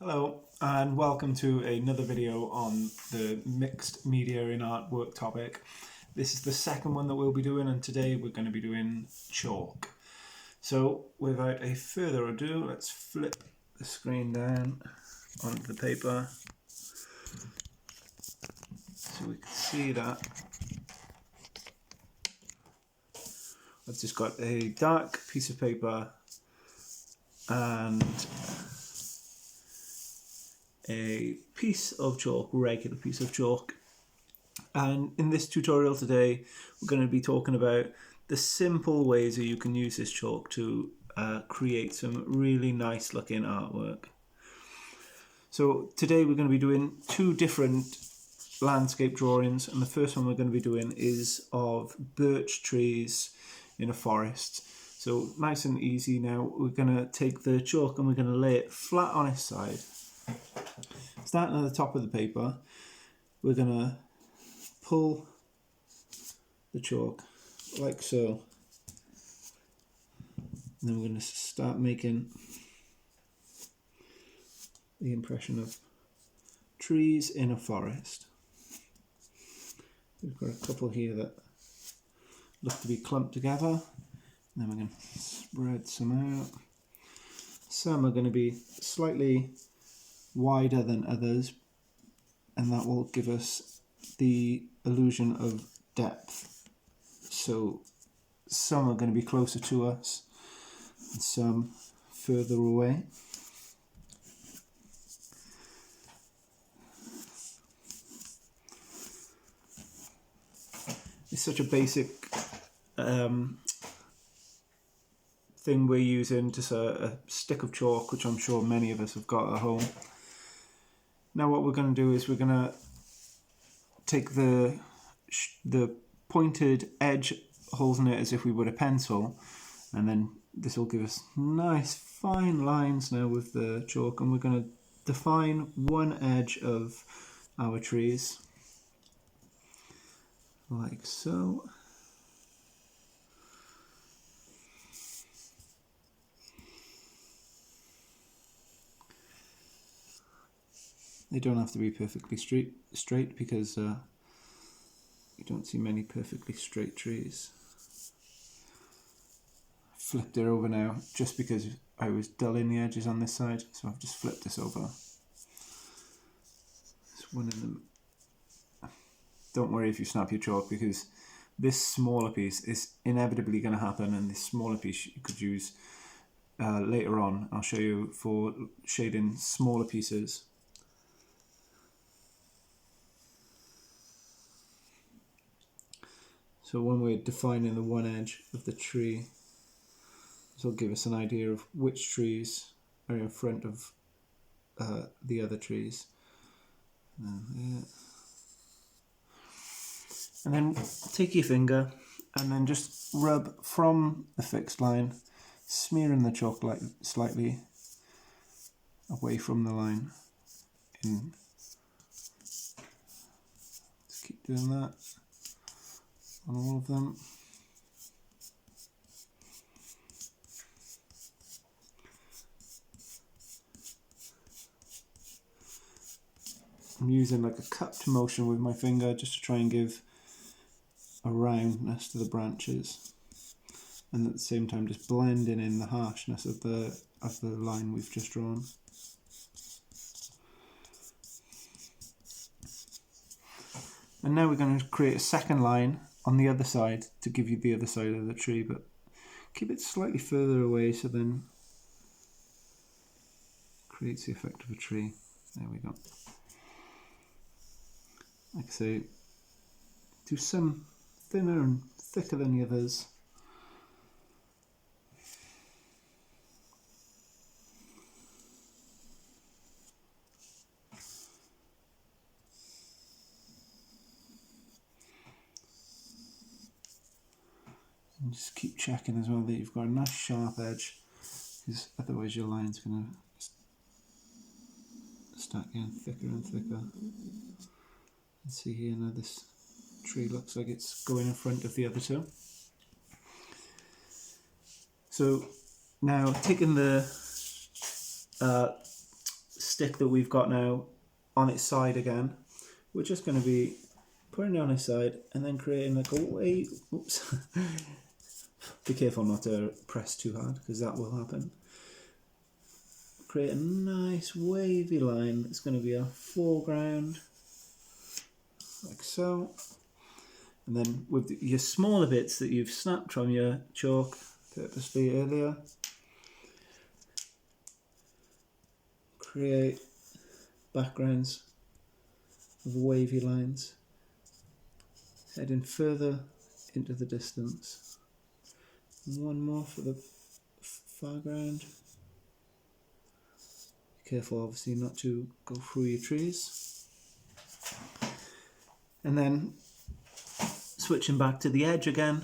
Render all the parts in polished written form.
Hello and welcome to another video on the mixed media in artwork topic. This is the second one that we'll be doing, and today we're going to be doing chalk. So without a further ado, let's flip the screen down onto the paper so we can see that. I've just got a dark piece of paper and a piece of chalk, regular piece of chalk, and in this tutorial today we're going to be talking about the simple ways that you can use this chalk to create some really nice looking artwork. So today we're going to be doing two different landscape drawings, and the first one we're going to be doing is of birch trees in a forest. So nice and easy. Now we're going to take the chalk and we're going to lay it flat on its side. Starting at the top of the paper, we're going to pull the chalk like so, and then we're going to start making the impression of trees in a forest. We've got a couple here that look to be clumped together, and then we're going to spread some out. Some are going to be slightly wider than others, and that will give us the illusion of depth. So some are going to be closer to us and some further away. It's such a basic thing we're using, just a stick of chalk, which I'm sure many of us have got at home. Now what we're going to do is we're going to take the pointed edge, holding it as if we would a pencil, and then this will give us nice fine lines now with the chalk, and we're going to define one edge of our trees like so. They don't have to be perfectly straight because you don't see many perfectly straight trees. Flipped it over now just because I was dulling the edges on this side, so I've just flipped this over. There's one in them. Don't worry if you snap your chalk, because this smaller piece is inevitably going to happen, and this smaller piece you could use later on. I'll show you for shading smaller pieces. So when we're defining the one edge of the tree, this will give us an idea of which trees are in front of the other trees. And then take your finger and then just rub from the fixed line, smearing the chalk slightly away from the line. Just keep doing that on all of them. I'm using like a cupped motion with my finger just to try and give a roundness to the branches, and at the same time just blending in the harshness of the line we've just drawn. And now we're going to create a second line on the other side to give you the other side of the tree, but keep it slightly further away so then creates the effect of a tree. There we go. Like I say, do some thinner and thicker than the others. And just keep checking as well that you've got a nice sharp edge, because otherwise your line's going to start getting thicker and thicker. Let's see here now, this tree looks like it's going in front of the other two. So now taking the stick that we've got now on its side again, we're just going to be putting it on its side and then creating like a wave. Oops. Be careful not to press too hard because that will happen. Create a nice wavy line that's going to be our foreground, like so. And then with your smaller bits that you've snapped from your chalk purposely earlier, create backgrounds of wavy lines heading further into the distance. And one more for the foreground. Be careful obviously not to go through your trees. And then switching back to the edge again,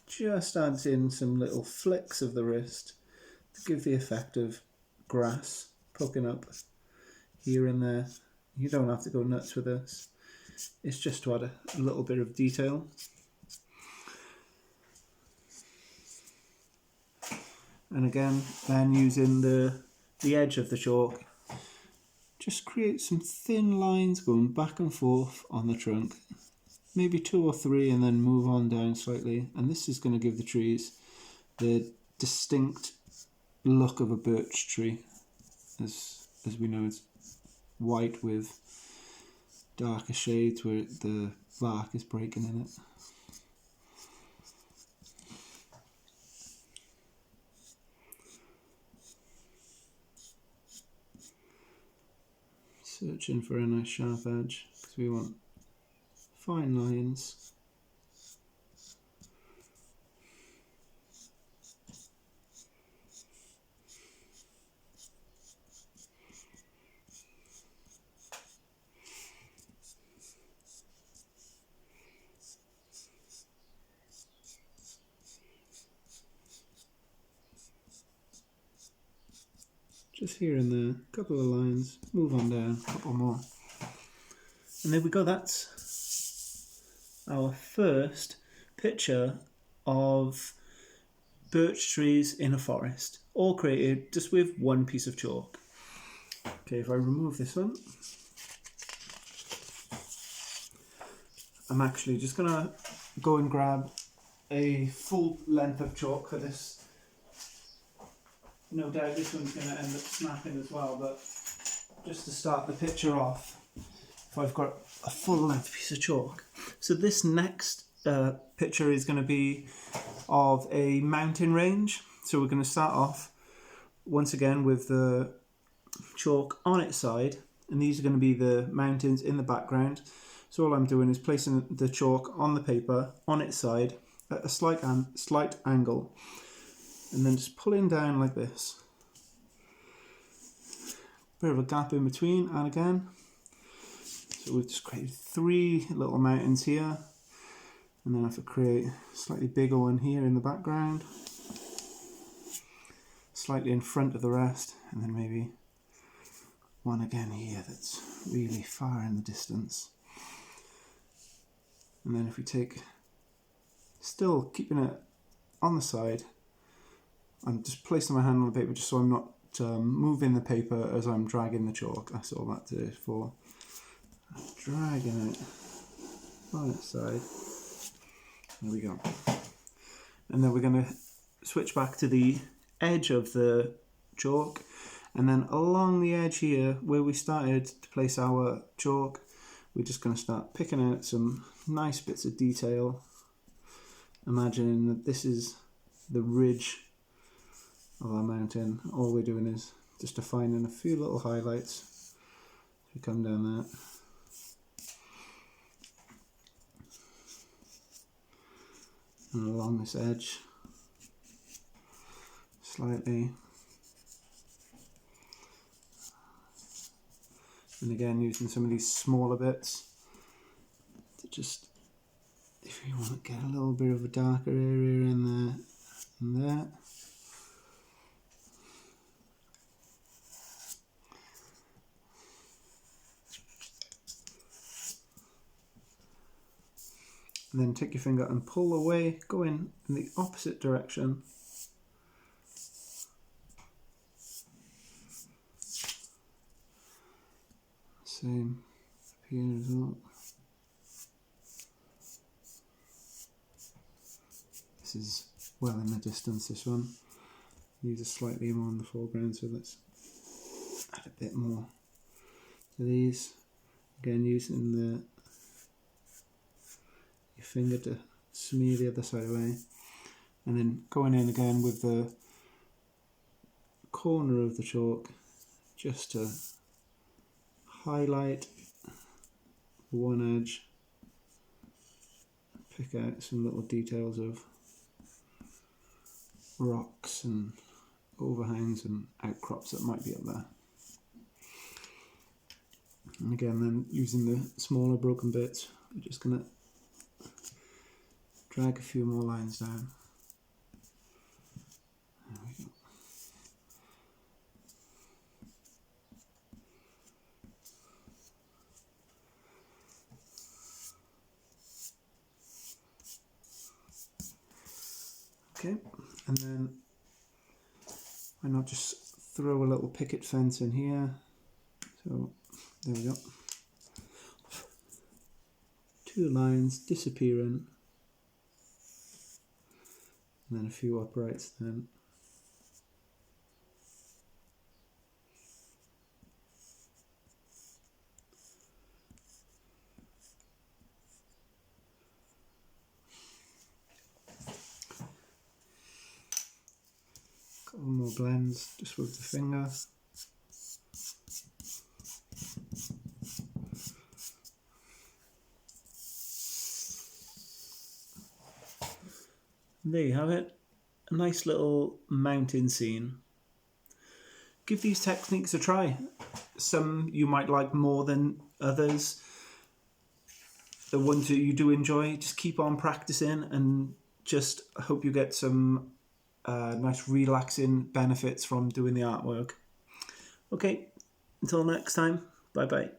just adds in some little flicks of the wrist to give the effect of grass poking up here and there. You don't have to go nuts with this. It's just to add a little bit of detail. And again, then using the edge of the chalk, just create some thin lines going back and forth on the trunk. Maybe 2 or 3 and then move on down slightly. And this is going to give the trees the distinct look of a birch tree. As we know, it's white with darker shades where the bark is breaking in it. Searching for a nice sharp edge because we want fine lines. Just here and there, a couple of lines, move on down, a couple more. And there we go, that's our first picture of birch trees in a forest, all created just with one piece of chalk. Okay, if I remove this one, I'm actually just gonna go and grab a full length of chalk for this. No doubt this one's going to end up snapping as well, but just to start the picture off, if I've got a full length piece of chalk. So this next picture is going to be of a mountain range. So we're going to start off once again with the chalk on its side, and these are going to be the mountains in the background. So all I'm doing is placing the chalk on the paper on its side at a slight angle, and then just pulling down like this. Bit of a gap in between, and again. So we've just created 3 little mountains here, and then I have to create a slightly bigger one here in the background, slightly in front of the rest, and then maybe one again here that's really far in the distance. And then if we take, still keeping it on the side, I'm just placing my hand on the paper just so I'm not moving the paper as I'm dragging the chalk. That's all that is for. Dragging it on its side. There we go. And then we're going to switch back to the edge of the chalk, and then along the edge here where we started to place our chalk, we're just going to start picking out some nice bits of detail, imagining that this is the ridge of our mountain. All we're doing is just defining a few little highlights. We come down that. And along this edge, slightly. And again, using some of these smaller bits to just, if you want to get a little bit of a darker area in there and there. And then take your finger and pull away, go in the opposite direction. Same here as well. This is well in the distance, this one. These are slightly more in the foreground, so let's add a bit more to these. Again, using your finger to smear the other side away. And then going in again with the corner of the chalk just to highlight one edge, pick out some little details of rocks and overhangs and outcrops that might be up there. And again, then using the smaller broken bits, we're just going to drag a few more lines down. There we go. Okay, and then why not just throw a little picket fence in here? So there we go. 2 lines disappearing, and then a few uprights then. Couple more blends just with the finger. And there you have it, a nice little mountain scene. Give these techniques a try. Some you might like more than others. The ones that you do enjoy, just keep on practicing, and just hope you get some nice relaxing benefits from doing the artwork. Okay, until next time, bye bye.